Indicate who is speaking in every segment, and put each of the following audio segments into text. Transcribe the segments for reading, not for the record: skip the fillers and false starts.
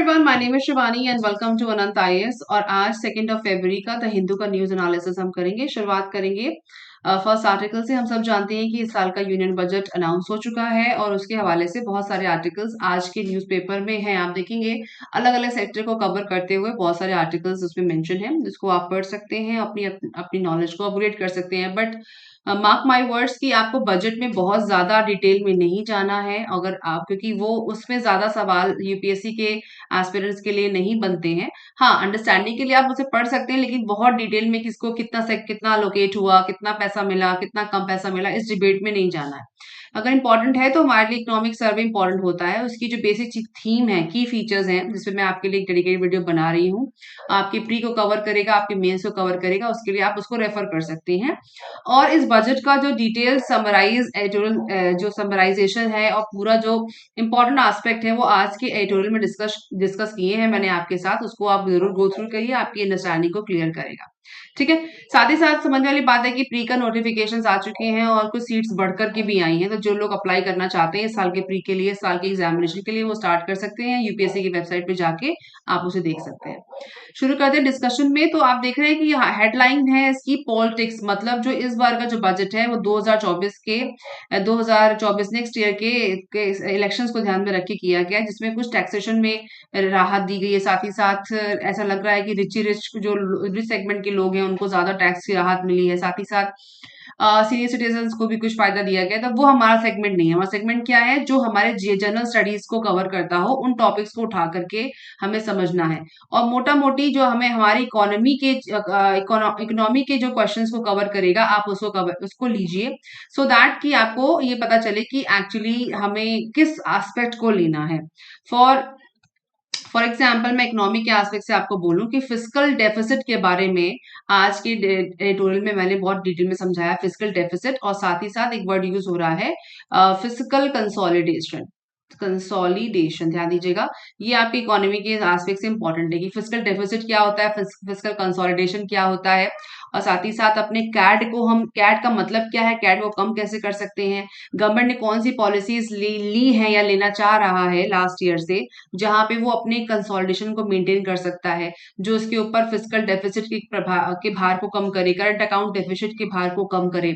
Speaker 1: Everyone, my name is Shivani and welcome to Anant IAS. और आज 2 फरवरी का द हिंदू का न्यूज एनालिसिस हम करेंगे। शुरुआत करेंगे फर्स्ट आर्टिकल से। हम सब जानते हैं कि इस साल का यूनियन बजट अनाउंस हो चुका है और उसके हवाले से बहुत सारे आर्टिकल्स आज के न्यूज़पेपर में हैं। आप देखेंगे अलग अलग सेक्टर को कवर करते हुए बहुत सारे आर्टिकल्स उसमें मेंशन हैं, जिसको आप पढ़ सकते हैं, अपनी अपनी नॉलेज को अपग्रेड कर सकते हैं। बट मार्क माय वर्ड्स कि आपको बजट में बहुत ज्यादा डिटेल में नहीं जाना है, अगर आप, क्योंकि वो उसमें ज्यादा सवाल यूपीएससी के एस्पिरेंट्स के लिए नहीं बनते हैं। हाँ, अंडरस्टैंडिंग के लिए आप उसे पढ़ सकते हैं, लेकिन बहुत डिटेल में किसको कितना से कितना लोकेट हुआ, कितना पैसा मिला, कितना कम पैसा मिला, इस डिबेट में नहीं जाना है। अगर इंपॉर्टेंट है तो हमारे लिए इकोनॉमिक सर्वे इंपॉर्टेंट होता है। उसकी जो बेसिक थीम है, की फीचर्स हैं, जिसपे मैं आपके लिए एक डेडिकेटेड वीडियो बना रही हूँ। आपके प्री को कवर करेगा, आपके मेंस को कवर करेगा, उसके लिए आप उसको रेफर कर सकते हैं। और इस बजट का जो डिटेल समराइज जो समराइजेशन है और पूरा जो इम्पोर्टेंट एस्पेक्ट है, वो आज के एडिटोरियल में डिस्कस किए हैं मैंने आपके साथ। उसको आप जरूर गो थ्रू करिए, आपकी अंडरस्टैंडिंग को क्लियर करेगा। ठीक है। साथ ही साथ समझने वाली बात है कि प्री का नोटिफिकेशंस आ चुके हैं और कुछ सीट्स बढ़कर के भी आई हैं। तो जो लोग अप्लाई करना चाहते हैं इस साल के प्री के लिए, इस साल के एग्जामिनेशन के लिए, वो स्टार्ट कर सकते हैं। यूपीएससी की वेबसाइट पे जाके आप उसे देख सकते हैं। शुरू करते हैं डिस्कशन में। तो आप देख रहे हैं कि हेडलाइन है इसकी पॉलिटिक्स, मतलब जो इस बार का जो बजट है वो 2024 के 2024 नेक्स्ट ईयर के इलेक्शंस को ध्यान में रख के किया गया है, जिसमें कुछ टैक्सेशन में राहत दी गई है। साथ ही साथ ऐसा लग रहा है कि रिच जो रिच सेगमेंट के लोग हैं उनको ज्यादा टैक्स की राहत मिली है। साथ ही साथ सीनियर सिटीजन को भी कुछ फायदा दिया गया। तो वो हमारा सेगमेंट नहीं है। हमारा सेगमेंट क्या है? जो हमारे जनरल स्टडीज को कवर करता हो, उन टॉपिक्स को उठा करके हमें समझना है। और मोटा मोटी जो हमें हमारी इकोनॉमी के जो क्वेश्चंस को कवर करेगा, आप उसको लीजिए, सो दैट कि आपको ये पता चले कि एक्चुअली हमें किस एस्पेक्ट को लेना है। फॉर फॉर एग्जाम्पल, मैं इकोनॉमी के एस्पेक्ट से आपको बोलूं कि फिस्कल डेफिसिट के बारे में आज के एडिटोरियल में मैंने बहुत डिटेल में समझाया फिस्कल डेफिसिट। और साथ ही साथ एक वर्ड यूज हो रहा है फिजिकल कंसोलिडेशन। कंसोलिडेशन ध्यान दीजिएगा, ये आपकी इकोनॉमी के एस्पेक्ट से इंपॉर्टेंट है कि फिजिकल डेफिसिट क्या होता है, फिजिकल कंसोलिडेशन क्या होता है। और साथ ही साथ अपने कैड का मतलब क्या है, कैड को कम कैसे कर सकते हैं, गवर्नमेंट ने कौन सी पॉलिसीज ली है या लेना चाह रहा है लास्ट ईयर से, जहां पे वो अपने कंसोलिडेशन को मेंटेन कर सकता है, जो उसके ऊपर फिजिकल डेफिसिट के भार को कम करे, करंट अकाउंट डेफिसिट के भार को कम करे।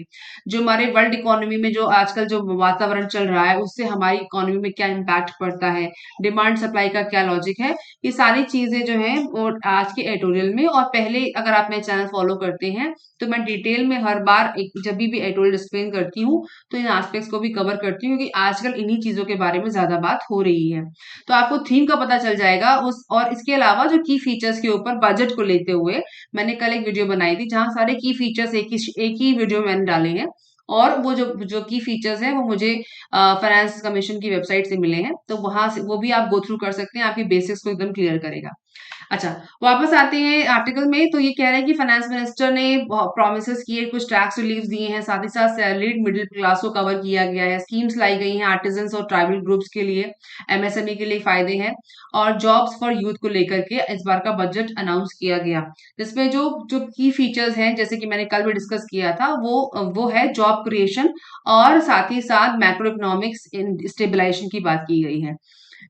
Speaker 1: जो हमारे वर्ल्ड इकोनॉमी में जो आजकल जो वातावरण चल रहा है, उससे हमारी इकोनॉमी में क्या इम्पैक्ट पड़ता है, डिमांड सप्लाई का क्या लॉजिक है, ये सारी चीजें जो है वो आज के एडिटोरियल में। और पहले अगर आप मेरे चैनल फॉलो करते हैं तो मैं डिटेल में हर बार जब भी एडिटोरियल एक्सप्लेन करती हूँ तो इन एस्पेक्ट्स को भी कवर करती हूँ, क्योंकि आजकल इन्हीं चीजों के बारे में ज्यादा बात हो रही है। तो आपको थीम का पता चल जाएगा उस। और इसके अलावा जो की फीचर्स के ऊपर बजट को लेते हुए मैंने कल एक वीडियो बनाई थी, जहां सारे की फीचर्स एक ही वीडियो में मैंने डाले हैं। और वो जो जो की फीचर्स हैं वो मुझे फाइनेंस कमीशन की वेबसाइट से मिले हैं, तो वहां से वो भी आप गो थ्रू कर सकते हैं, आपकी बेसिक्स को एकदम क्लियर करेगा। अच्छा, वापस आते हैं आर्टिकल में। तो ये कह रहे हैं कि फाइनेंस मिनिस्टर ने प्रोमिस किए, कुछ टैक्स रिलीफ दिए हैं, साथ ही साथ सैलरीड मिडिल क्लास को कवर किया गया है, स्कीम्स लाई गई हैं आर्टिजन्स और ट्राइबल ग्रुप्स के लिए, एमएसएमई के लिए फायदे हैं, और जॉब्स फॉर यूथ को लेकर के इस बार का बजट अनाउंस किया गया। जिसमें जो जो की फीचर्स हैं, जैसे कि मैंने कल भी डिस्कस किया था, वो है जॉब क्रिएशन, और साथ ही साथ मैक्रो इकोनॉमिक्स स्टेबलाइजेशन की बात की गई है।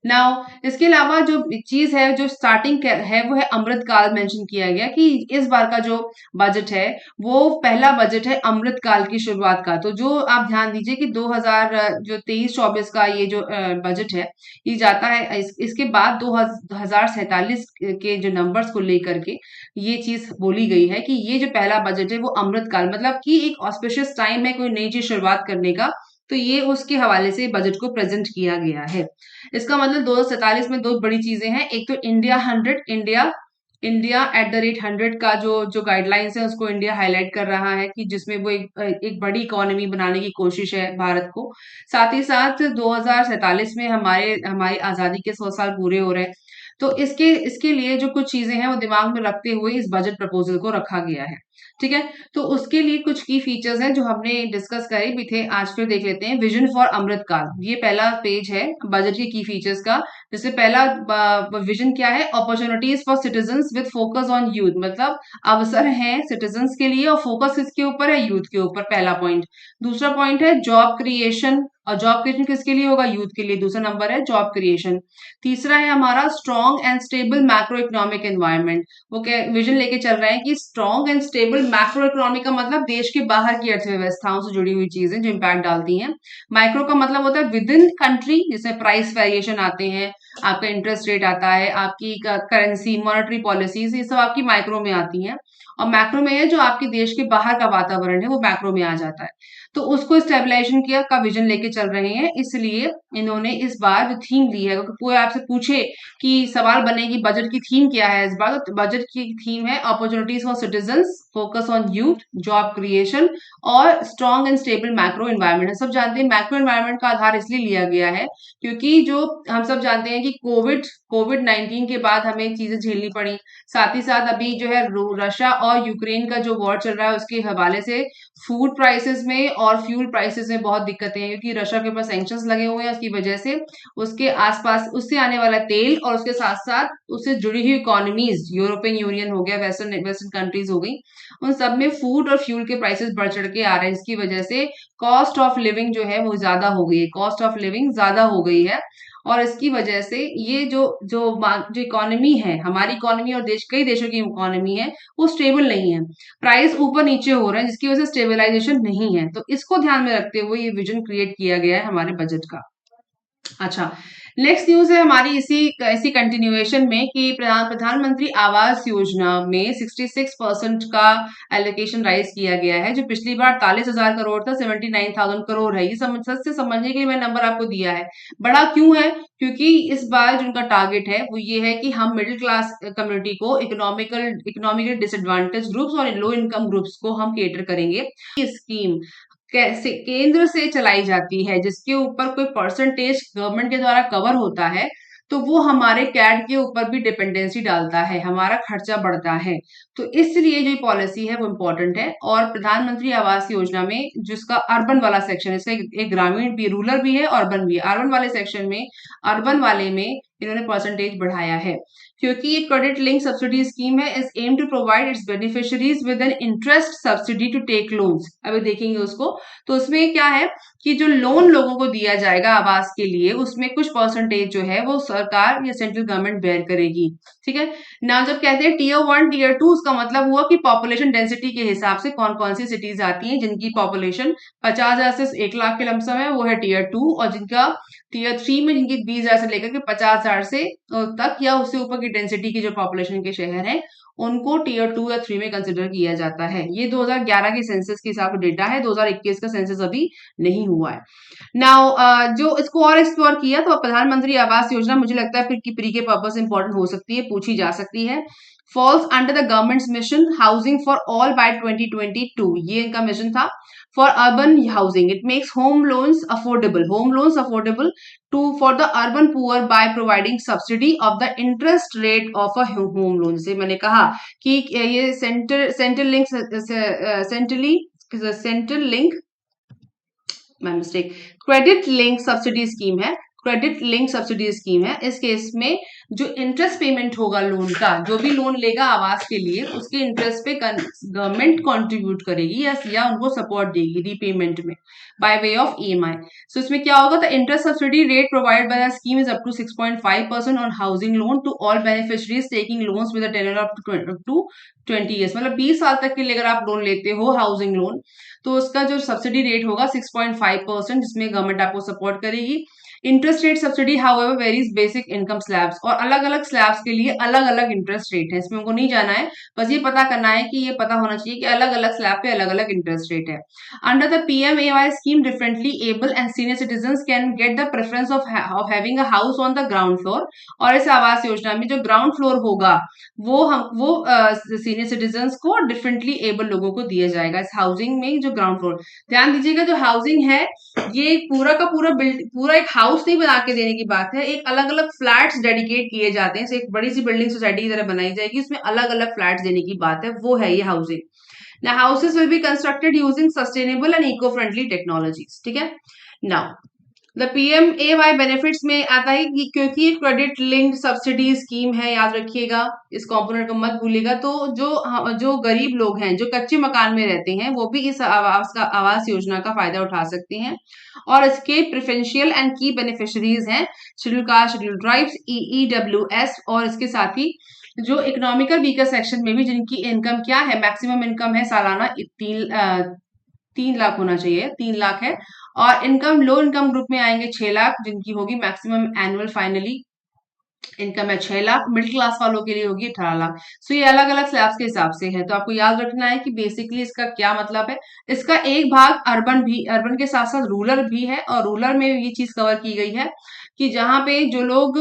Speaker 1: नाउ इसके अलावा जो चीज है, जो स्टार्टिंग है, वो है अमृत काल। मेंशन किया गया कि इस बार का जो बजट है वो पहला बजट है अमृत काल की शुरुआत का। तो जो आप ध्यान दीजिए कि 2000 जो 23-24 का ये जो बजट है, ये जाता है इसके बाद 2047 के जो नंबर्स को लेकर के ये चीज बोली गई है कि ये जो पहला बजट है वो अमृत काल, मतलब कि एक ऑस्पिशियस टाइम है कोई नई चीज शुरुआत करने का। तो ये उसके हवाले से बजट को प्रेजेंट किया गया है। इसका मतलब 2047 में दो बड़ी चीजें हैं। एक तो इंडिया @100 का जो जो गाइडलाइंस है, उसको इंडिया हाईलाइट कर रहा है कि जिसमें वो एक बड़ी इकोनॉमी बनाने की कोशिश है भारत को। साथ ही साथ 2047 में हमारी आजादी के 100 साल पूरे हो रहे हैं। तो इसके इसके लिए जो कुछ चीजें हैं वो दिमाग में रखते हुए इस बजट प्रपोजल को रखा गया है। ठीक है। तो उसके लिए कुछ की फीचर्स हैं जो हमने डिस्कस करे भी थे, आज फिर देख लेते हैं। विजन फॉर अमृत काल, ये पहला पेज है बजट के की फीचर्स का। जैसे पहला विजन क्या है, opportunities for citizens with focus on youth, मतलब अवसर हैं सिटीजन्स के लिए और फोकस किसके ऊपर है, यूथ के ऊपर, पहला पॉइंट। दूसरा पॉइंट है जॉब क्रिएशन और जॉब क्रिएशन किसके लिए होगा? यूथ के लिए। दूसरा नंबर है जॉब क्रिएशन। तीसरा है हमारा strong and stable macro economic environment. वो क्या विजन लेके चल रहे हैं कि strong and stable macro economic का मतलब देश के बाहर की अर्थव्यवस्थाओं से जुड़ी हुई चीजें जो इम्पैक्ट डालती हैं। माइक्रो का मतलब होता है विद इन कंट्री, जिसमें प्राइस वेरिएशन आते हैं, आपका इंटरेस्ट रेट आता है, आपकी करेंसी मॉनेटरी पॉलिसीज, ये सब आपकी माइक्रो में आती हैं। और मैक्रो में है जो आपके देश के बाहर का वातावरण है वो मैक्रो में आ जाता है। तो उसको स्टेबलाइजेशन किया का विजन लेके चल रहे हैं, इसलिए इन्होंने इस बार जो थीम ली है, अगर कोई आपसे पूछे कि सवाल बने कि बजट की थीम क्या है इस बार, तो बजट की थीम है opportunities for citizens, focus on youth, job creation और strong and stable macro environment. सब जानते हैं मैक्रो एनवायरनमेंट का आधार इसलिए लिया गया है क्योंकि जो हम सब जानते हैं कि कोविड 19 के बाद हमें चीजें झेलनी पड़ी। साथ ही साथ अभी जो है रशिया और यूक्रेन का जो वॉर चल रहा है उसके हवाले से फूड प्राइसेस में और फ्यूल प्राइसेस में बहुत दिक्कतें हैं, क्योंकि रशिया के ऊपर सैंक्शंस लगे हुए हैं। उसकी वजह से उसके आसपास उससे आने वाला तेल और उसके साथ साथ उससे जुड़ी हुई इकोनॉमीज, यूरोपियन यूनियन हो गया, वेस्टर्न वेस्टर्न कंट्रीज हो गई, उन सब में फूड और फ्यूल के प्राइसेस बढ़ चढ़ के आ रहे हैं। इसकी वजह से कॉस्ट ऑफ लिविंग जो है वो ज्यादा हो गई है, कॉस्ट ऑफ लिविंग ज्यादा हो गई है। और इसकी वजह से ये जो इकोनॉमी है, हमारी इकोनॉमी और कई देशों की इकोनॉमी है, वो स्टेबल नहीं है। प्राइस ऊपर नीचे हो रहे हैं जिसकी वजह से स्टेबलाइजेशन नहीं है। तो इसको ध्यान में रखते हुए ये विजन क्रिएट किया गया है हमारे बजट का। अच्छा, नेक्स्ट न्यूज है हमारी इसी इसी कंटिन्यूएशन में कि प्रधानमंत्री आवास योजना में 66% का एलोकेशन राइज किया गया है। जो पिछली बार 43,000 करोड़ था, 79,000 करोड़ है। ये सच से समझने के लिए मैं नंबर आपको दिया है। बड़ा क्यों है? क्योंकि इस बार जो उनका टारगेट है वो ये है कि हम मिडिल क्लास कम्युनिटी को, इकोनॉमिकली डिसएडवांटेज ग्रुप्स और लो इनकम ग्रुप्स को हम केटर करेंगे। ये स्कीम कैसे केंद्र से चलाई जाती है, जिसके ऊपर कोई परसेंटेज गवर्नमेंट के द्वारा कवर होता है, तो वो हमारे कैट के ऊपर भी डिपेंडेंसी डालता है, हमारा खर्चा बढ़ता है। तो इसलिए जो पॉलिसी है वो इम्पोर्टेंट है। और प्रधानमंत्री आवास योजना में जिसका अर्बन वाला सेक्शन है, इसका एक ग्रामीण भी, रूरल भी है, अर्बन भी है। अर्बन वाले सेक्शन में, अर्बन वाले में इन्होंने परसेंटेज बढ़ाया है क्योंकि ये क्रेडिट लिंक सब्सिडी स्कीम है, is aim to provide its beneficiaries with an interest subsidy to take loans. अभी देखेंगे उसको। तो उसमें क्या है कि जो लोन लोगों को दिया जाएगा आवास के लिए, उसमें कुछ परसेंटेज जो है वो सरकार या सेंट्रल गवर्नमेंट बेयर करेगी। ठीक है ना। जब कहते हैं टीयर 1 टीयर 2, उसका मतलब हुआ कि पॉपुलेशन डेंसिटी के हिसाब से कौन कौन सी सिटीज आती हैं जिनकी पॉपुलेशन 50,000 से 1 लाख के लमसम है, वो है टीयर 2। और जिनका टीयर 3 में, जिनकी 20,000 से लेकर के 50,000 से तक या उससे ऊपर की डेंसिटी की जो पॉपुलेशन के शहर हैं, उनको टीयर 2 या 3 में कंसिडर किया जाता है। ये 2011 के सेंसस के हिसाब से डेटा है, 2021 का सेंसस अभी नहीं हुआ है। नाउ जो इसको और एक्सप्लोर किया तो प्रधानमंत्री आवास योजना मुझे लगता है फिर की प्री के पर्पस इंपॉर्टेंट हो सकती है, पूछी जा सकती है। Falls under the government's mission housing for all by 2022, ये इनका मिशन था। For urban housing it makes home loans affordable to for the urban poor by providing subsidy of the interest rate of a home loan. जैसे मैंने कहा कि ये central link my mistake credit link subsidy scheme है। Credit link subsidy scheme है। इस case में जो इंटरेस्ट पेमेंट होगा लोन का, जो भी लोन लेगा आवास के लिए, उसके इंटरेस्ट पे गवर्नमेंट कंट्रीब्यूट करेगी या उनको सपोर्ट देगी रीपेमेंट में by way of EMI. So इसमें क्या होगा? The interest subsidy rate provided by the scheme is up to 6.5% on housing loan to all beneficiaries taking loans with a tenure up to 20 years. मतलब 20 साल तक के लिए अगर आप लोन लेते हो हाउसिंग लोन, तो उसका जो सब्सिडी रेट होगा 6.5%, जिसमें गवर्नमेंट आपको सपोर्ट करेगी। Interest rate subsidy however varies basic income slabs, और अलग अलग स्लैब्स के लिए अलग अलग इंटरेस्ट रेट है। इसमें उनको नहीं जाना है, बस ये पता करना है कि ये पता होना चाहिए कि अलग अलग स्लैब पे अलग अलग इंटरेस्ट रेट है। Under the PMAY scheme differently able and senior citizen can get the preference of having a house on the ground floor. और इस आवास योजना में जो ग्राउंड फ्लोर होगा वो सीनियर सिटीजन को डिफरेंटली एबल लोगों को दिया जाएगा। इस हाउसिंग में जो ग्राउंड फ्लोर, ध्यान दीजिएगा, जो हाउसिंग है ये पूरा का पूरा एक हाउस नहीं बना के देने की बात है। एक अलग अलग फ्लैट्स डेडिकेट किए जाते हैं, एक बड़ी सी बिल्डिंग सोसाइटी की तरह बनाई जाएगी, उसमें अलग अलग फ्लैट्स देने की बात है, वो है ये housing. Now houses will be constructed using sustainable and eco-friendly technologies. ठीक है। Now द PMAY बेनिफिट्स में आता है कि क्योंकि ये क्रेडिट लिंक्ड सब्सिडी स्कीम है, याद रखिएगा, इस कंपोनेंट को मत भूलिएगा। तो जो गरीब लोग हैं जो कच्चे मकान में रहते हैं वो भी इस आवास योजना का फायदा उठा सकते हैं। और इसके प्रेफरेंशियल एंड की बेनिफिशरीज हैं schedule caste, schedule tribes, EEWS, और इसके साथ ही जो इकोनॉमिकल वीकर सेक्शन में भी जिनकी इनकम क्या है, मैक्सिमम इनकम है सालाना 3 लाख होना चाहिए, 3 लाख है। और इनकम लो इनकम ग्रुप में आएंगे 6 लाख, जिनकी होगी मैक्सिमम एनुअल फाइनली इनकम है 6 लाख। मिडिल क्लास वालों के लिए होगी 18 लाख। सो ये अलग अलग स्लैब्स के हिसाब से है। तो आपको याद रखना है कि बेसिकली इसका क्या मतलब है। इसका एक भाग अर्बन के साथ साथ रूरल भी है, और रूरल में ये चीज कवर की गई है कि जहां पे जो लोग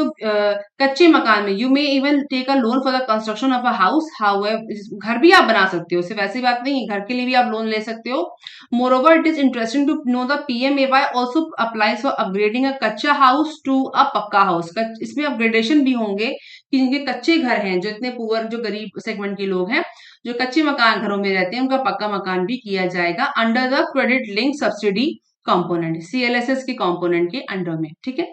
Speaker 1: कच्चे मकान में, you may even take a loan for the construction of a house, how घर भी आप बना सकते हो, सिर्फ ऐसी बात नहीं है, घर के लिए भी आप लोन ले सकते हो। Moreover it is interesting to know the PMAY also applies for upgrading a kutcha house to a पक्का हाउस। इसमें अपग्रेडेशन भी होंगे कि जिनके कच्चे घर हैं, जो इतने पुअर, जो गरीब सेगमेंट के लोग हैं, जो कच्चे मकान घरों में रहते हैं, उनका पक्का मकान भी किया जाएगा under the credit link subsidy component, CLSS के कंपोनेंट के अंडर में। ठीक है,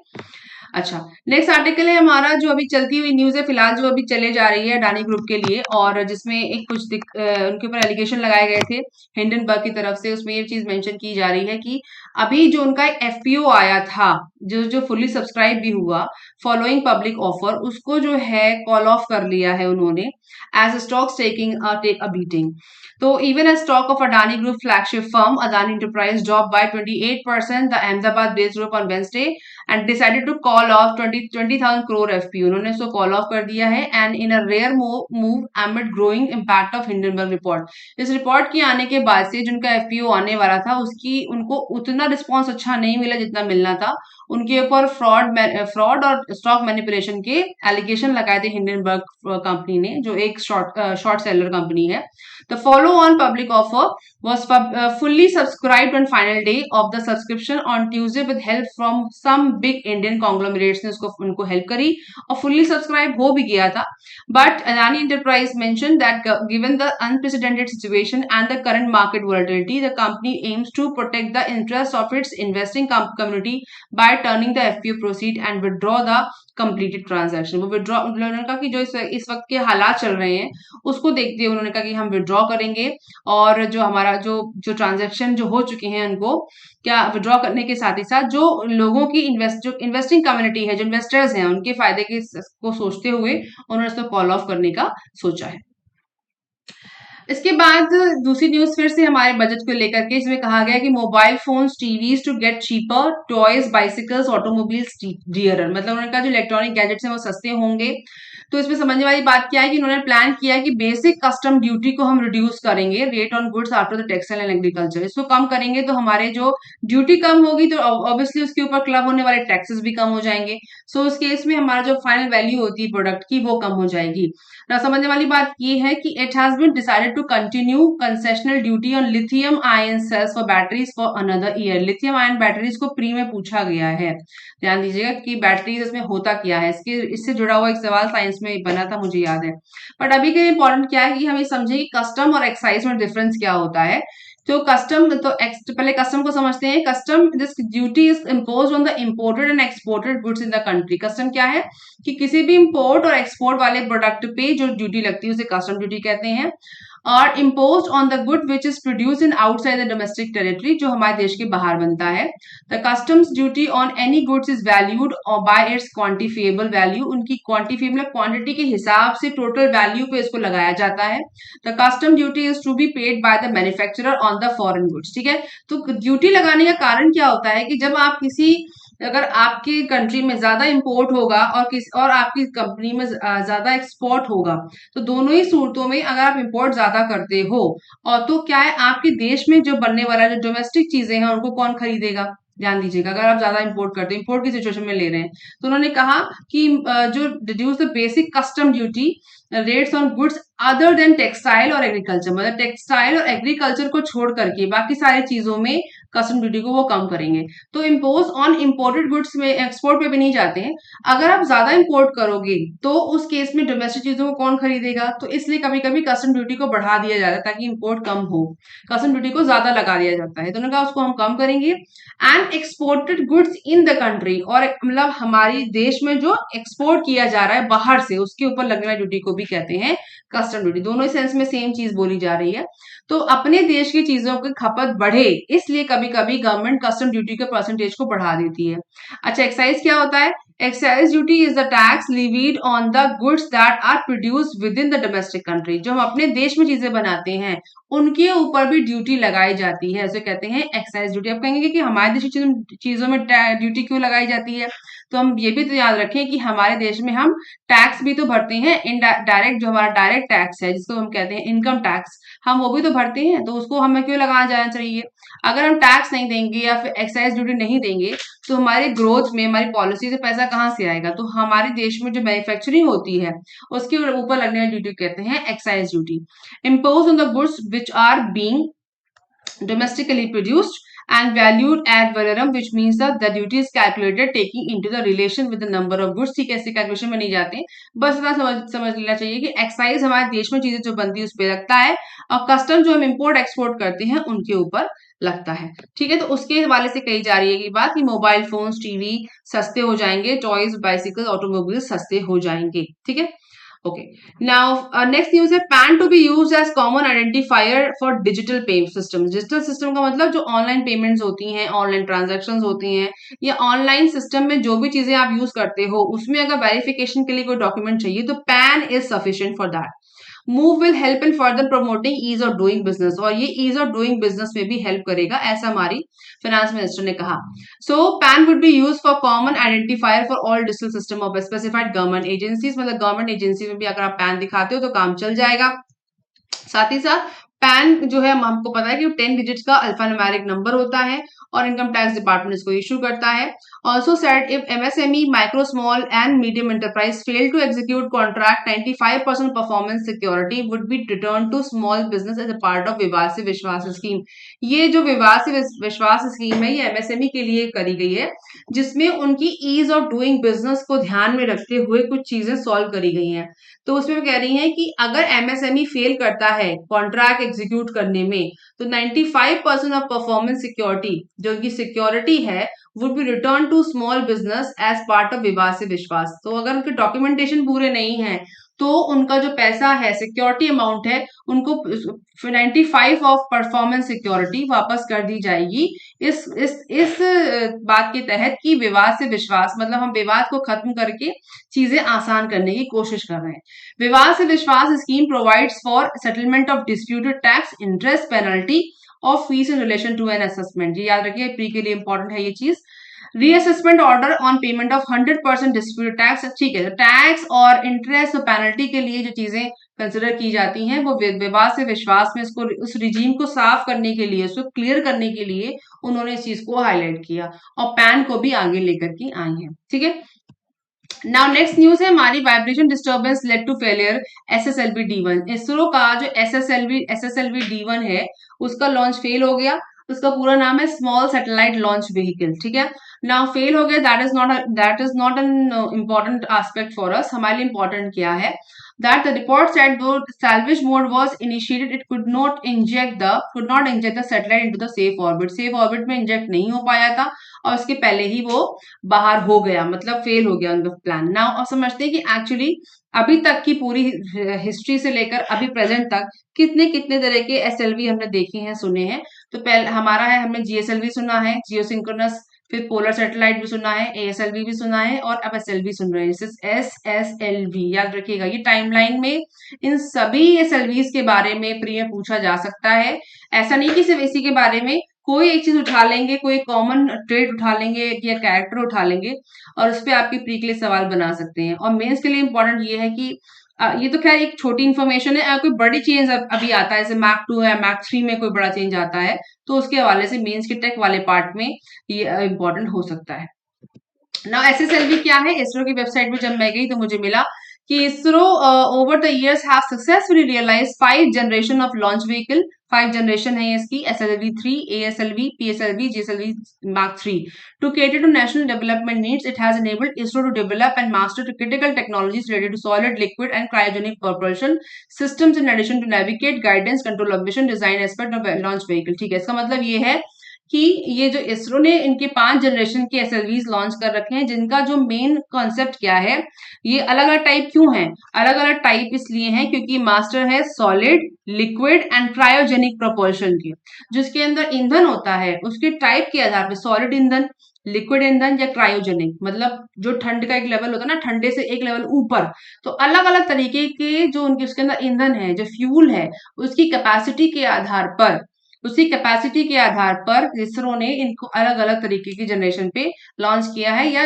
Speaker 1: अच्छा, नेक्स्ट आर्टिकल है हमारा जो अभी चलती हुई न्यूज है फिलहाल, जो अभी चले जा रही है अडानी ग्रुप के लिए, और जिसमें एक उनके ऊपर एलिगेशन लगाए गए थे हिंडनबर्ग की तरफ से। उसमें ये चीज मेंशन की जा रही है कि अभी जो उनका एक FPO आया था, जो जो फुल्ली सब्सक्राइब भी हुआ फॉलोइंग पब्लिक ऑफर, उसको जो है कॉल ऑफ कर लिया है उन्होंने, as stocks taking take a beating. तो even as stock of Adani Group flagship firm Adani Enterprise dropped by 28%, the Ahmedabad-based group on Wednesday and decided to call off 20,000 crore FPO. उन्होंने इसको call of कर दिया है, and in a rare move amid growing impact of Hindenburg report. इस report के आने के बाद से जिनका FPO आने वाला था उसकी उनको उतना रिस्पॉन्स अच्छा नहीं मिला जितना मिलना था। उनके ऊपर फ्रॉड और स्टॉक मैनिपुलेशन के एलिगेशन लगाए थे हिंडनबर्ग कंपनी ने, जो एक शॉर्ट सेलर कंपनी है। The follow-on public offer was fully subscribed on final day of the subscription on Tuesday with help from some big Indian conglomerates ने उसको उनको हेल्प करी और fully subscribe हो भी गया था। But Adani Enterprise mentioned that given the unprecedented situation and the current market volatility, the company aims to protect the interests of its investing community by turning the FPO proceed and withdraw the completed transaction। वो withdraw, उन्होंने कहा कि जो इस वक्त के हालात चल रहे हैं उसको देखते हुए उन्होंने कहा कि हम विड्रॉ करेंगे, और जो हमारा जो जो ट्रांजैक्शन जो हो चुके हैं उनको क्या विड्रॉ करने के साथ ही साथ जो लोगों की जो इन्वेस्टिंग कम्युनिटी है, जो इन्वेस्टर्स हैं, उनके फायदे को सोचते हुए उन्होंने इसको कॉल ऑफ करने का सोचा है। इसके बाद दूसरी न्यूज फिर से हमारे बजट को लेकर के, इसमें कहा गया कि mobile phones, TVs to get cheaper, toys, bicycles, automobiles dearer. मतलब उन्होंने कहा जो इलेक्ट्रॉनिक गैजेट्स हैं वो सस्ते होंगे। तो इसमें समझने वाली बात क्या है कि उन्होंने प्लान किया है कि बेसिक कस्टम ड्यूटी को हम रिड्यूस करेंगे, rate on goods after the textile and agriculture. इसको कम करेंगे तो हमारे जो ड्यूटी कम होगी तो ऑब्वियसली उसके ऊपर क्लब होने वाले टैक्सेस भी कम हो जाएंगे। सो उस केस में हमारा जो फाइनल वैल्यू होती है प्रोडक्ट की वो कम हो जाएगी ना। समझने वाली बात ये है कि it has been decided to continue concessional duty on lithium ion cells for batteries for another year. Lithium ion batteries को प्री में पूछा गया है, ध्यान दीजिएगा कि बैटरीज इसमें होता क्या है। इससे जुड़ा हुआ एक सवाल साइंस में बना था, मुझे याद है। बट अभी के इंपॉर्टेंट क्या है कि हम ये समझे कि कस्टम और एक्साइज में डिफरेंस क्या होता है। तो कस्टम, तो पहले कस्टम को समझते हैं। Custom, this duty is imposed on the imported and exported goods in the country. Custom क्या है कि किसी भी इंपोर्ट और एक्सपोर्ट वाले प्रोडक्ट पे जो ड्यूटी लगती है उसे कस्टम ड्यूटी कहते हैं। और impose on the good which is produce in outside the domestic territory, जो हमारे देश के बाहर बनता है। The customs duty on any goods is valued bye it's quantifiable value. उनकी क्वांटिफिएबल क्वांटिटी के हिसाब से टोटल वैल्यू पे इसको लगाया जाता है। The custom duty is to be paid by the manufacturer on the foreign goods. ठीक है, तो ड्यूटी लगाने का कारण क्या होता है कि जब आप अगर आपकी कंट्री में ज्यादा इंपोर्ट होगा और आपकी कंपनी में ज्यादा एक्सपोर्ट होगा, तो दोनों ही सूरतों में अगर आप इंपोर्ट ज्यादा करते हो और तो क्या है, आपके देश में जो बनने वाला जो डोमेस्टिक चीजें हैं उनको कौन खरीदेगा। ध्यान दीजिएगा, अगर आप ज्यादा इंपोर्ट करते हैं, इंपोर्ट की सिचुएशन में ले रहे हैं, तो उन्होंने कहा कि जो deduce the basic custom duty rates on goods other than textile और एग्रीकल्चर, मतलब टेक्सटाइल और एग्रीकल्चर को छोड़ करके बाकी सारी चीजों में कस्टम ड्यूटी को वो कम करेंगे। तो इम्पोज ऑन इम्पोर्टेड गुड्स में एक्सपोर्ट पे भी नहीं जाते हैं। अगर आप ज्यादा इम्पोर्ट करोगे तो उस केस में डोमेस्टिक चीजों को कौन खरीदेगा, तो इसलिए कभी कभी कस्टम ड्यूटी को बढ़ा दिया जाता है ताकि इम्पोर्ट कम हो, कस्टम ड्यूटी को ज्यादा लगा दिया जाता है। तो उन्होंने कहा उसको हम कम करेंगे। And exported goods in the country, और मतलब हमारी देश में जो एक्सपोर्ट किया जा रहा है बाहर से उसके ऊपर लगने वाली ड्यूटी को भी कहते हैं कस्टम ड्यूटी। दोनों ही सेंस में सेम चीज बोली जा रही है। तो अपने देश की चीजों की खपत बढ़े इसलिए कभी कभी गवर्नमेंट कस्टम ड्यूटी के परसेंटेज को बढ़ा देती है। अच्छा, एक्साइज क्या होता है? Excise duty is the tax levied on the goods that are produced within the domestic country. जो हम अपने देश में चीजें बनाते हैं उनके ऊपर भी ड्यूटी लगाई जाती है, ऐसे कहते हैं एक्साइज ड्यूटी। आप कहेंगे कि हमारे देश की चीजों में ड्यूटी क्यों लगाई जाती है, तो हम ये भी तो याद रखें कि हमारे देश में हम टैक्स भी तो भरते हैं, डायरेक्ट जो हमारा डायरेक्ट टैक्स है जिसको हम कहते हैं इनकम टैक्स, हम वो भी तो भरते हैं, तो उसको हमें क्यों लगाया जाना चाहिए। अगर हम टैक्स नहीं देंगे या फिर एक्साइज ड्यूटी नहीं देंगे तो हमारे ग्रोथ में, हमारी पॉलिसी से पैसा कहाँ से आएगा। तो हमारे देश में जो मैन्युफैक्चरिंग होती है उसके ऊपर लगने वाली ड्यूटी कहते हैं excise duty. Impose on the goods which are being domestically produced and valued at valorem, which means that the duty is calculated taking into the relation with the number of goods। ठीक है, ऐसे calculation में नहीं जाते, बस इतना समझ लेना चाहिए कि एक्साइज हमारे देश में चीजें जो बनती है उस पर लगता है और कस्टम जो हम इम्पोर्ट एक्सपोर्ट करते हैं उनके ऊपर लगता है। ठीक है, तो उसके हवाले से कही जा रही है कि बात कि मोबाइल फोन्स, टीवी सस्ते हो जाएंगे, टॉयज, बाइसिकल, ऑटोमोबाइल सस्ते हो जाएंगे। ठीक है, okay, now next news है PAN to be used as common identifier for digital payment systems। Digital system का मतलब जो ऑनलाइन पेमेंट्स होती हैं, ऑनलाइन ट्रांजैक्शंस होती हैं या ऑनलाइन सिस्टम में जो भी चीजें आप यूज करते हो उसमें अगर वेरिफिकेशन के लिए कोई डॉक्यूमेंट चाहिए तो PAN is sufficient for that. Move will help in further promoting ease of doing business, और ये ईज ऑफ डूइंग बिजनेस में भी हेल्प करेगा, ऐसा हमारी फाइनेंस मिनिस्टर ने कहा। So PAN would be use for common identifier for all digital system of specified government agencies, मतलब गवर्नमेंट एजेंसी में भी अगर आप पैन दिखाते हो तो काम चल जाएगा। साथ ही साथ पैन जो है हमको पता है कि 10 डिजिट्स का अल्फान्यूमेरिक नंबर होता है और इनकम टैक्स डिपार्टमेंट इसको इशू करता है। Also said if MSME, micro, small and medium enterprise fail to execute contract 95% performance security would be return to small business as a part of Vivad se Vishwas scheme. ये जो विवाद se Vishwas scheme है ये MSME के लिए करी गई है, जिसमें उनकी ईज ऑफ डूइंग बिजनेस को ध्यान में रखते हुए कुछ चीजें सॉल्व करी गई हैं। तो उसमें कह रही हैं कि अगर एमएसएमई फेल करता है कॉन्ट्रैक्ट एग्जीक्यूट करने में तो 95% ऑफ परफॉर्मेंस सिक्योरिटी, जो उनकी सिक्योरिटी है, would be return to small business as part of Vivad se विश्वास। तो अगर उनके डॉक्यूमेंटेशन पूरे नहीं है तो उनका जो पैसा है, सिक्योरिटी अमाउंट है, उनको 95 ऑफ परफॉर्मेंस सिक्योरिटी वापस कर दी जाएगी इस बात के तहत कि विवाद से विश्वास, मतलब हम विवाद को खत्म करके चीजें आसान करने की कोशिश कर रहे हैं। Vivad se Vishwas scheme provides for settlement of disputed tax, interest, penalty of fees in relation to an assessment. ये याद रखिए, प्री के लिए इंपॉर्टेंट है ये चीज। Reassessment order on payment of 100% disputed tax. ठीक है, तो टैक्स और इंटरेस्ट और पेनल्टी के लिए जो चीजें कंसिडर की जाती हैं वो विवाद से विश्वास में इसको, उस रिजीम को साफ करने के लिए, उसको क्लियर करने के लिए उन्होंने इस चीज को हाईलाइट किया और पैन को भी आगे लेकर के आई है। ठीक है, नाउ नेक्स्ट न्यूज है हमारी, vibration disturbance led to failure SSLV D1। ISRO का जो SSLV D1 है उसका लॉन्च फेल हो गया। उसका पूरा नाम है स्मॉल सैटेलाइट लॉन्च व्हीकल। ठीक है, नाउ फेल हो गया, that is not an important aspect for us. हमारे लिए इम्पोर्टेंट क्या है, that the report said though salvage mode was initiated, it could not inject the satellite into the safe orbit। safe orbit में inject नहीं हो पाया था और उसके पहले ही वो बाहर हो गया, मतलब फेल हो गया उनका प्लान। नाउ अब समझते हैं कि एक्चुअली अभी तक की पूरी हिस्ट्री से लेकर अभी प्रेजेंट तक कितने कितने तरह के SLV हमने देखे हैं, सुने हैं। तो पहले हमारा है, हमने GSLV सुना है, जियोसिंक्रोनस, फिर पोलर सैटेलाइट भी सुना है, ASLV भी सुना है और अब SLV सुन रहे हैं, SSLV। याद रखिएगा, ये टाइमलाइन में इन सभी SLVs के बारे में प्री में पूछा जा सकता है। ऐसा नहीं कि सिर्फ इसी के बारे में, कोई एक चीज उठा लेंगे, कोई कॉमन ट्रेड उठा लेंगे या कैरेक्टर उठा लेंगे और उस पर आपके प्री के लिए सवाल बना सकते हैं। और मेंस के लिए इंपॉर्टेंट ये है कि ये तो खैर एक छोटी इन्फॉर्मेशन है, कोई बड़ी चेंज अभी आता है, जैसे मैक 2 है, मैक 3 में कोई बड़ा चेंज आता है तो उसके हवाले से मेंस के टेक वाले पार्ट में ये इंपॉर्टेंट हो सकता है। नाउ SSLV क्या है, इसरो की वेबसाइट पे जब मैं गई तो मुझे मिला कि ISRO over the years have successfully realize 5 generation of launch vehicle, 5 generation है इसकी, SLV-3, ASLV, PSLV, GSLV Mark 3. To cater to national development needs, it has enabled ISRO to develop and master critical technologies related to solid, liquid, and cryogenic propulsion systems in addition to navigate, guidance, control of mission, design aspect of launch vehicle. ठीक है, इसका मतलब ये है कि ये जो इसरो ने इनके 5 जनरेशन के SLVs लॉन्च कर रखे हैं, जिनका जो मेन कॉन्सेप्ट क्या है, ये अलग अलग टाइप क्यों हैं? अलग अलग टाइप इसलिए हैं क्योंकि मास्टर है solid, liquid and cryogenic propulsion के, जिसके अंदर ईंधन होता है उसके टाइप के आधार पर सॉलिड ईंधन, लिक्विड ईंधन या क्रायोजेनिक, मतलब जो ठंड का एक लेवल होता है ना, ठंडे से एक लेवल ऊपर, तो अलग अलग तरीके के जो उनके उसके अंदर ईंधन है, जो फ्यूल है, उसकी कैपेसिटी के आधार पर, उसी कैपेसिटी के आधार पर इसरो ने इनको अलग अलग तरीके की जनरेशन पे लॉन्च किया है या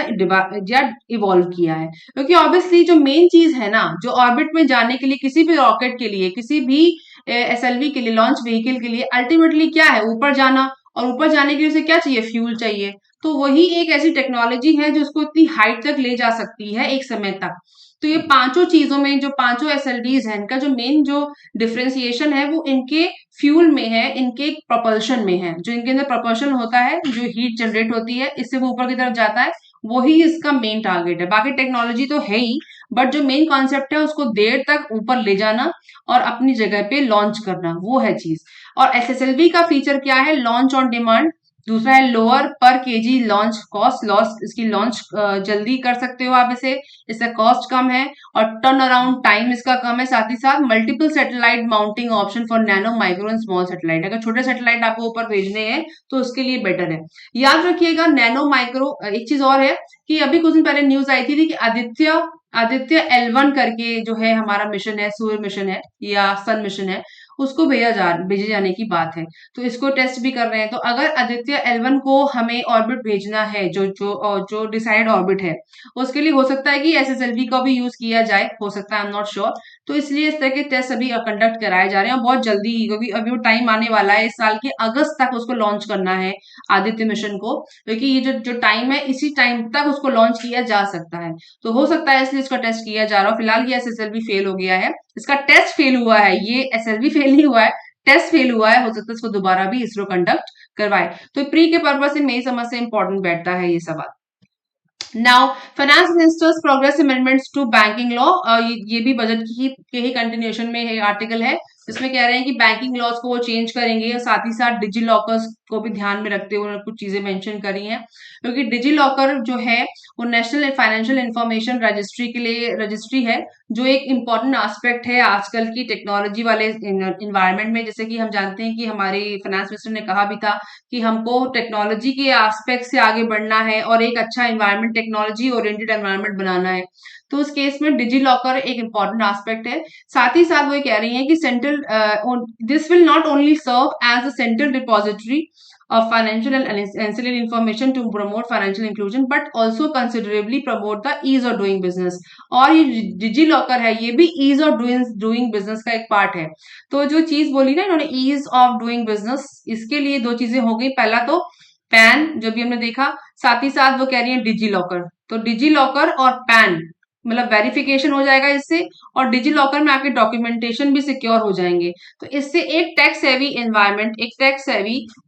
Speaker 1: इवॉल्व किया है, क्योंकि ऑब्वियसली जो मेन चीज है ना, जो ऑर्बिट में जाने के लिए किसी भी रॉकेट के लिए, किसी भी SLV के लिए, लॉन्च व्हीकल के लिए अल्टीमेटली क्या है? ऊपर जाना, और ऊपर जाने के लिए उसे क्या चाहिए? फ्यूल चाहिए। तो वही एक ऐसी टेक्नोलॉजी है जो उसको इतनी हाइट तक ले जा सकती है एक समय तक। तो ये पांचों चीजों में, जो पांचों SLVs हैं, इनका जो मेन जो डिफरेंशिएशन है वो इनके फ्यूल में है, इनके प्रोपल्शन में है। जो इनके अंदर प्रोपल्शन होता है, जो हीट जनरेट होती है, इससे वो ऊपर की तरफ जाता है, वही इसका मेन टारगेट है। बाकी टेक्नोलॉजी तो है ही, बट जो मेन कॉन्सेप्ट है उसको देर तक ऊपर ले जाना और अपनी जगह पे लॉन्च करना, वो है चीज। और SSLV का फीचर क्या है? Launch on demand. दूसरा है लोअर पर केजी लॉन्च कॉस्ट, इसकी लॉन्च जल्दी कर सकते हो आप इसे, इसका कॉस्ट कम है, और टर्न अराउंड टाइम इसका कम है। साथ ही साथ multiple satellite mounting option for nano, micro and small satellite. अगर छोटे सैटेलाइट आपको ऊपर भेजने हैं तो उसके लिए बेटर है। याद रखिएगा नैनो माइक्रो। एक चीज और है कि अभी कुछ दिन पहले न्यूज आई थी कि आदित्य L1 करके जो है हमारा मिशन है, सूर्य मिशन है या सन मिशन है, उसको भेजे जाने की बात है। तो इसको टेस्ट भी कर रहे हैं। तो अगर आदित्य L1 को हमें ऑर्बिट भेजना है, जो डिसाइड ऑर्बिट है, उसके लिए हो सकता है कि SSLV का भी यूज किया जाए, हो सकता है, आई एम नॉट श्योर। तो इसलिए इस तरह के टेस्ट अभी कंडक्ट कराए जा रहे हैं, और बहुत जल्दी ही, क्योंकि अभी वो टाइम आने वाला है, इस साल के अगस्त तक उसको लॉन्च करना है आदित्य मिशन को, क्योंकि ये जो टाइम है, इसी टाइम तक उसको लॉन्च किया जा सकता है। तो हो सकता है इसलिए इसका टेस्ट किया जा रहा है। फिलहाल ये SSLV फेल हो गया है, इसका टेस्ट फेल हुआ है, ये SLV फेल नहीं हुआ है, टेस्ट फेल हुआ है। हो सकता है इसको दोबारा भी इसरो कंडक्ट करवाए। तो प्री के पर्पज से मेरी समझ से इंपॉर्टेंट बैठता है ये सवाल। Now finance ministers progress amendments to banking law, ये भी बजट के ही कंटिन्यूएशन में है आर्टिकल है, जिसमें कह रहे हैं कि बैंकिंग लॉज को वो चेंज करेंगे, और साथ ही साथ डिजी लॉकर्स को भी ध्यान में रखते हुए कुछ चीजें मेंशन करी हैं, क्योंकि डिजी लॉकर जो है वो नेशनल फाइनेंशियल इंफॉर्मेशन रजिस्ट्री के लिए रजिस्ट्री है, जो एक इम्पॉर्टेंट एस्पेक्ट है आजकल की टेक्नोलॉजी वाले इन्वायरमेंट में। जैसे कि हम जानते हैं कि हमारे फाइनेंस मिनिस्टर ने कहा भी था कि हमको टेक्नोलॉजी के एस्पेक्ट से आगे बढ़ना है और एक अच्छा इन्वायरमेंट, टेक्नोलॉजी ओरिएंटेड एनवायरनमेंट बनाना है। तो उस केस में डिजी लॉकर एक इंपॉर्टेंट एस्पेक्ट है। साथ ही साथ वो कह रही हैं कि central this will not only serve as a central depository of financial and ancillary information to promote financial inclusion, but also considerably promote the ease of doing business। और ये डिजी लॉकर है, ये भी ease of doing business का एक part है। तो जो चीज बोली ना इन्होंने, ease of doing business, इसके लिए दो चीजें हो गई। पहला तो पैन, जो भी हमने देखा, साथ ही साथ वो कह रही है डिजी लॉकर। तो डिजी लॉकर और पैन मतलब वेरिफिकेशन हो जाएगा इससे, और डिजी लॉकर में आपके डॉक्यूमेंटेशन भी सिक्योर हो जाएंगे। तो इससे एक टैक्स हैवी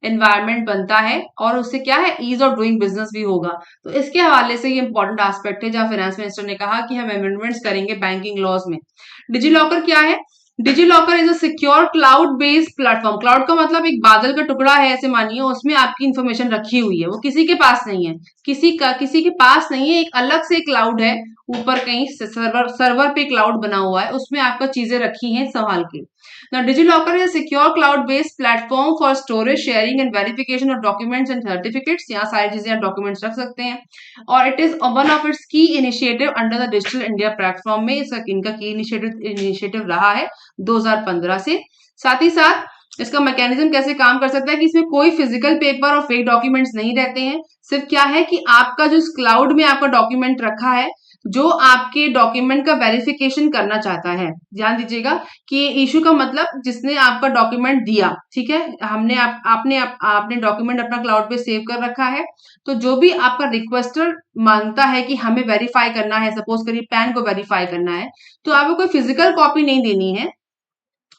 Speaker 1: एनवायरनमेंट बनता है, और उससे क्या है, ईज ऑफ डूइंग बिजनेस भी होगा। तो इसके हवाले से ये इंपॉर्टेंट एस्पेक्ट है, जहां फाइनेंस मिनिस्टर ने कहा कि हम अमेंडमेंट्स करेंगे बैंकिंग लॉज में। डिजी लॉकर क्या है? DigiLocker is a secure cloud based platform. Cloud का मतलब एक बादल का टुकड़ा है ऐसे मानिए, उसमें आपकी इंफॉर्मेशन रखी हुई है, वो किसी के पास नहीं है, किसी के पास नहीं है, एक अलग से क्लाउड है, ऊपर कहीं सर्वर पे क्लाउड बना हुआ है, उसमें आपका चीजें रखी हैं संभाल के। Now, DigiLocker is a secure cloud-based platform for storage, sharing and verification of documents and certificates। यहाँ सारी चीजें आप डॉक्यूमेंट्स रख सकते हैं, और it is one of its key initiative under the digital India platform में। इनका की इनिशिएटिव रहा है 2015 से। साथ ही साथ इसका मैकेनिज्म कैसे काम कर सकता है कि इसमें कोई फिजिकल पेपर और फेक डॉक्यूमेंट्स नहीं रहते हैं। सिर्फ क्या है कि आपका जो क्लाउड में आपका डॉक्यूमेंट रखा है, जो आपके डॉक्यूमेंट का वेरिफिकेशन करना चाहता है। ध्यान दीजिएगा कि इशू का मतलब जिसने आपका डॉक्यूमेंट दिया, ठीक है, आपने डॉक्यूमेंट अपना क्लाउड पे सेव कर रखा है, तो जो भी आपका रिक्वेस्टर मांगता है कि हमें वेरीफाई करना है, सपोज करिए पैन को वेरीफाई करना है, तो आपको कोई फिजिकल कॉपी नहीं देनी है।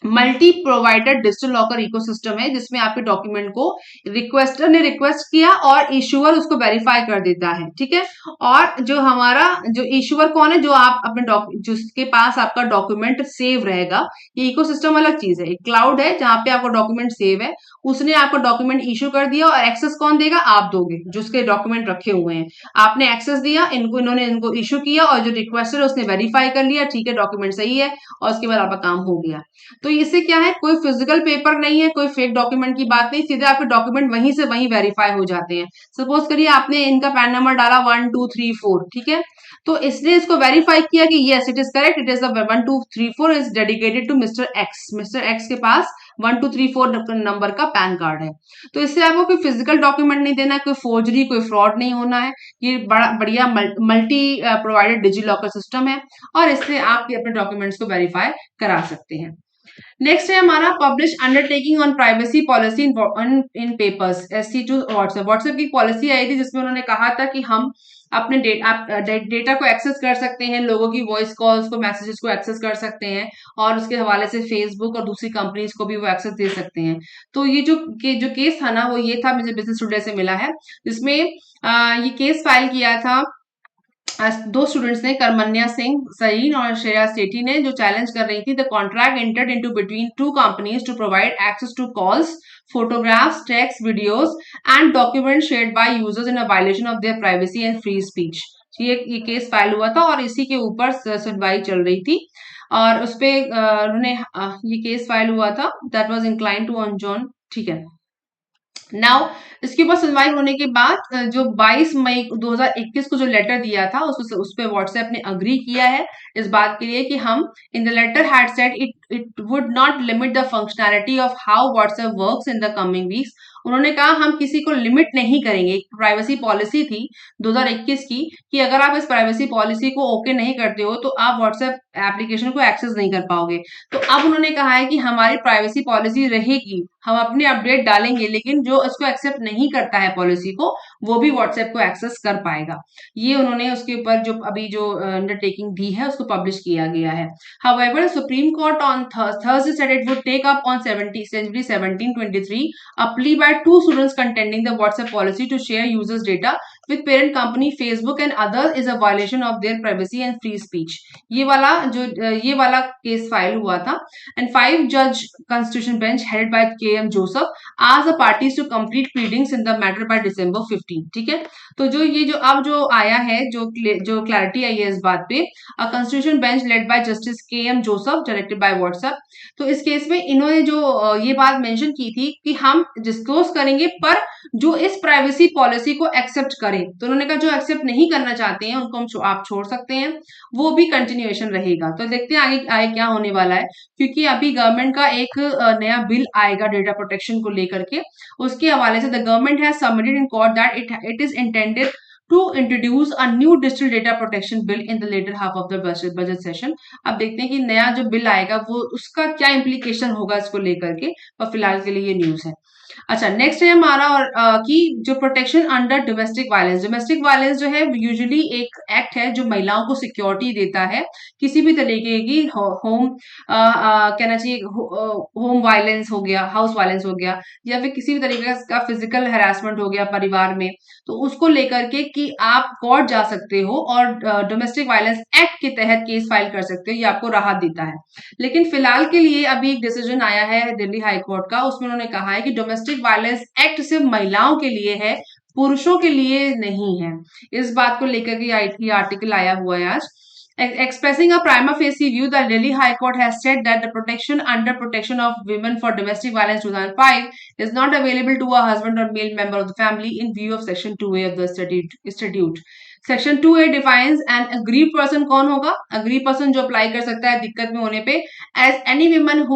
Speaker 1: Multi provider digital locker ecosystem है जिसमें आपके डॉक्यूमेंट को रिक्वेस्टर ने रिक्वेस्ट किया और इशूअर उसको वेरीफाई कर देता है, ठीक है। और जो हमारा जो इशूअर कौन है, जो आप अपने जिसके पास आपका डॉक्यूमेंट सेव रहेगा, ये इकोसिस्टम अलग चीज है। एक क्लाउड है जहां पे आपका डॉक्यूमेंट सेव है, उसने आपको डॉक्यूमेंट इशू कर दिया और एक्सेस कौन देगा, आप दोगे, जो उसके डॉक्यूमेंट रखे हुए हैं। आपने एक्सेस दिया, इन्होंने इनको इशू किया और जो रिक्वेस्टर है उसने वेरीफाई कर लिया, ठीक है, डॉक्यूमेंट सही है, और उसके बाद आपका काम हो गया। तो इससे क्या है, कोई फिजिकल पेपर नहीं है, कोई फेक डॉक्यूमेंट की बात नहीं, सीधे आपके डॉक्यूमेंट वहीं से वहीं वेरीफाई हो जाते हैं। सपोज करिए आपने इनका पैन नंबर डाला 1234, ठीक है, तो इसने इसको वेरीफाई किया कि yes it is correct, it is 1234 is dedicated to mister X. Mister X के पास 1234 नंबर का पैन कार्ड है। तो इससे आपको कोई फिजिकल डॉक्यूमेंट नहीं देना है, कोई फोर्जरी, कोई फ्रॉड नहीं होना है। ये बड़ा बढ़िया multi provided digi locker system है और इससे आप अपने डॉक्यूमेंट्स को वेरीफाई करा सकते हैं। नेक्स्ट है हमारा publish undertaking on privacy policy in papers, SC2 WhatsApp. WhatsApp की पॉलिसी आई थी जिसमें उन्होंने कहा था कि हम अपने डेटा को एक्सेस कर सकते हैं, लोगों की वॉइस कॉल्स को, मैसेजेस को एक्सेस कर सकते हैं, और उसके हवाले से फेसबुक और दूसरी कंपनीज को भी वो एक्सेस दे सकते हैं। तो ये जो केस था ना, वो ये था, मुझे बिजनेस टुडे से मिला है, जिसमें ये केस फाइल किया था दो स्टूडेंट्स ने, करमन्या सिंह सरीन और श्रेया सेठी ने, जो चैलेंज कर रही थी the contract entered into between two companies to provide access to calls, photographs, text, videos and documents shared by users in a violation of their privacy and free speech। ये case file हुआ था और इसी के ऊपर सुनवाई चल रही थी और उसपे उन्होंने ये केस फाइल हुआ था, that was incline to on John, ठीक है। नाउ इसके ऊपर सुनवाई होने के बाद जो 22 मई 2021 को जो लेटर दिया था उस पे व्हाट्सएप ने अग्री किया है इस बात के लिए कि हम in the letter had said it would not limit the functionality of how WhatsApp works in the coming weeks. उन्होंने कहा हम किसी को लिमिट नहीं करेंगे। एक प्राइवेसी पॉलिसी थी 2021 की कि अगर आप इस प्राइवेसी पॉलिसी को ओके नहीं करते हो तो आप व्हाट्सएप एप्लीकेशन को एक्सेस नहीं कर पाओगे। तो अब उन्होंने कहा है कि हमारी प्राइवेसी पॉलिसी रहेगी, हम अपने अपडेट डालेंगे, लेकिन जो इसको एक्सेप्ट नहीं करता है पॉलिसी को, वो भी व्हाट्सएप को एक्सेस कर पाएगा। ये उन्होंने उसके ऊपर जो अभी जो अंडरटेकिंग दी है उसको पब्लिश किया गया है। However, Supreme Court on Thursday said it would take up on January 17, 2023 a plea by two students contending the WhatsApp policy to share users' data with parent company Facebook and others is a violation of their privacy and free speech। ये वाला case file हुआ था and 5-judge constitution bench headed by KM Joseph asked the parties to complete pleadings in the matter by December 15। ठीक है, तो जो अब जो आया है, जो क्लैरिटी आई है इस बात पे, constitution bench led by justice KM Joseph directed by WhatsApp. तो इस केस में इन्होंने जो ये बात मेंशन की थी कि हम डिस्क्लोज करेंगे पर जो इस प्राइवेसी पॉलिसी को एक्सेप्ट करें। तो उन्होंने कहा जो एक्सेप्ट नहीं करना चाहते हैं उनको आप छोड़ सकते हैं, वो भी कंटिन्यूएशन रहेगा। तो देखते हैं आगे क्या होने वाला है, क्योंकि अभी गवर्नमेंट का एक नया बिल आएगा डेटा प्रोटेक्शन को लेकर के। उसके हवाले से the government has submitted in court that it is intended to introduce a new digital data protection bill in the later half of the budget session। अब देखते हैं कि नया जो बिल आएगा वो उसका क्या इम्प्लीकेशन होगा इसको लेकर के, पर फिलहाल के लिए ये न्यूज है। अच्छा, नेक्स्ट है हमारा और कि जो protection under domestic violence. Domestic violence जो है यूजुअली एक एक्ट है जो महिलाओं को सिक्योरिटी देता है किसी भी तरीके की होम कहना चाहिए होम वायलेंस हो गया, हाउस वायलेंस हो गया, या फिर किसी भी तरीके का फिजिकल हैरासमेंट हो गया परिवार में, तो उसको लेकर के कि आप कोर्ट जा सकते हो और डोमेस्टिक वायलेंस एक्ट के तहत केस फाइल कर सकते हो, ये आपको राहत देता है। लेकिन फिलहाल के लिए अभी एक डिसीजन आया है दिल्ली हाई कोर्ट का, उसमें उन्होंने कहा है कि डोमेस्टिक वायलेंस एक्ट सिर्फ महिलाओं के लिए है, पुरुषों के लिए नहीं है। इस बात को लेकर के ये आर्टिकल आया हुआ है आज। Expressing a prima facie view, the Delhi High Court has said that the protection under Protection of Women for Domestic Violence 2005 is not available to a husband or male member of the family in view of Section 2A of the statute। Section 2A defines an aggrieved person कौन होगा? Aggrieved person जो apply कर सकता है दिक्कत में होने पे, as any woman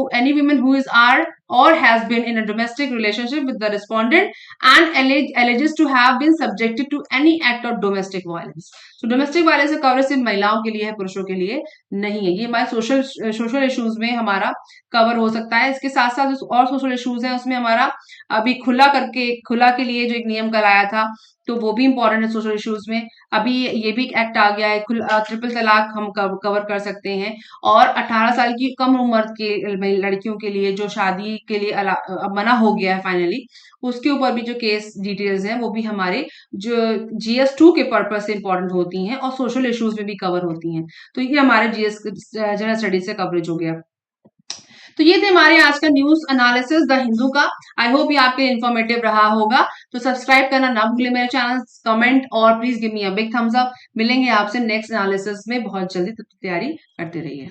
Speaker 1: who is are or has been in a domestic relationship with the respondent and alleges to have been subjected to any act of domestic violence. तो domestic violence का coverage सिर्फ महिलाओं के लिए है, पुरुषों के लिए नहीं है। ये हमारे सोशल इश्यूज में हमारा कवर हो सकता है। इसके साथ साथ और सोशल इश्यूज हैं, उसमें हमारा अभी खुला के लिए जो एक नियम कराया था, तो वो भी इंपॉर्टेंट है सोशल इश्यूज में। अभी ये भी एक एक्ट आ गया है, ट्रिपल तलाक हम कवर कर सकते हैं। और 18 साल की कम उम्र के लड़कियों के लिए जो शादी के लिए अब मना हो गया है फाइनली, उसके ऊपर भी जो केस डिटेल्स हैं वो भी हमारे जो GS2 के पर्पज से इंपॉर्टेंट होती हैं और सोशल इश्यूज में भी कवर होती हैं। तो ये हमारे GS जनरल स्टडीज से कवरेज हो गया। तो ये थे हमारे आज का न्यूज एनालिसिस द हिंदू का। आई होप ये आपके इन्फॉर्मेटिव रहा होगा। तो सब्सक्राइब करना ना भूलें मेरे चैनल, कमेंट और please give me a big thumbs up. मिलेंगे आपसे नेक्स्ट एनालिसिस में बहुत जल्दी, तब तक तैयारी करते रहिए।